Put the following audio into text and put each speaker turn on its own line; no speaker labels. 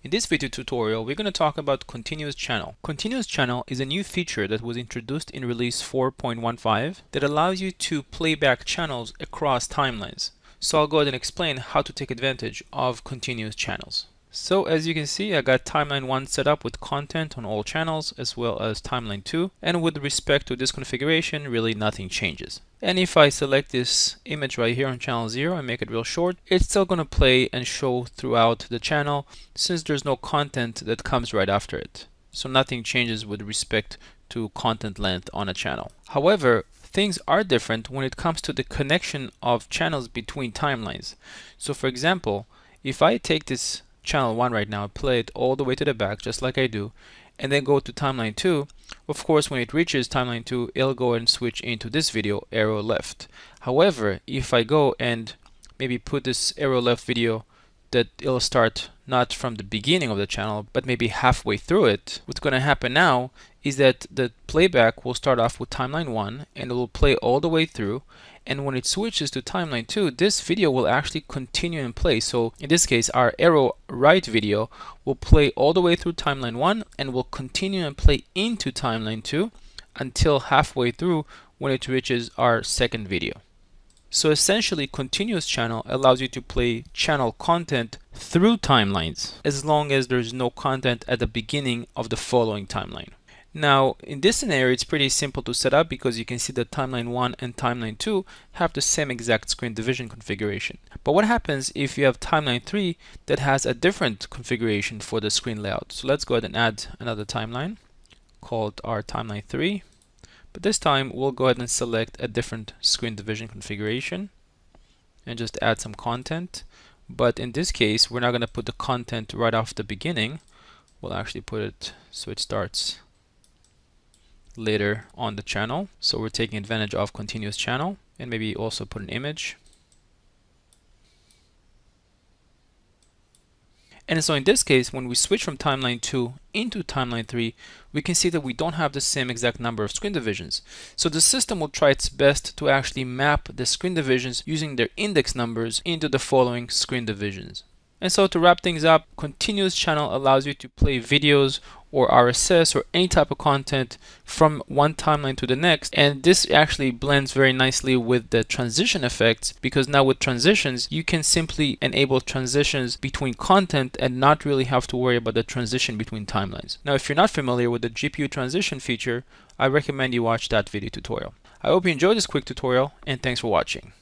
In this video tutorial, we're going to talk about Continuous Channel. Continuous Channel is a new feature that was introduced in release 4.15 that allows you to play back channels across timelines. So I'll go ahead and explain how to take advantage of continuous channels. So as you can see, I got timeline 1 set up with content on all channels as well as timeline 2, and with respect to this configuration, really nothing changes. And if I select this image right here on channel 0 and make it real short, it's still going to play and show throughout the channel since there's no content that comes right after it. So nothing changes with respect to content length on a channel. However, things are different when it comes to the connection of channels between timelines. So for example, if I take this channel 1 right now, play it all the way to the back just like I do, and then go to timeline 2, of course when it reaches timeline 2 it'll go and switch into this video, arrow left. However, if I go and maybe put this arrow left video that it'll start not from the beginning of the channel but maybe halfway through it, what's going to happen now is that the playback will start off with timeline 1 and it will play all the way through, and when it switches to timeline 2 this video will actually continue and play. So in this case our arrow right video will play all the way through timeline 1 and will continue and play into timeline 2 until halfway through when it reaches our second video. So essentially, continuous channel allows you to play channel content through timelines as long as there's no content at the beginning of the following timeline. Now, in this scenario, it's pretty simple to set up because you can see that timeline 1 and timeline 2 have the same exact screen division configuration. But what happens if you have timeline 3 that has a different configuration for the screen layout? So let's go ahead and add another timeline called our timeline 3. But this time we'll go ahead and select a different screen division configuration and just add some content. But in this case, we're not going to put the content right off the beginning. We'll actually put it so it starts later on the channel. So we're taking advantage of continuous channel, and maybe also put an image. And so in this case, when we switch from timeline 2 into timeline 3, we can see that we don't have the same exact number of screen divisions. So the system will try its best to actually map the screen divisions using their index numbers into the following screen divisions. And so to wrap things up, continuous channel allows you to play videos or RSS or any type of content from one timeline to the next, and this actually blends very nicely with the transition effects, because now with transitions you can simply enable transitions between content and not really have to worry about the transition between timelines. Now if you're not familiar with the GPU transition feature, I recommend you watch that video tutorial. I hope you enjoyed this quick tutorial, and thanks for watching.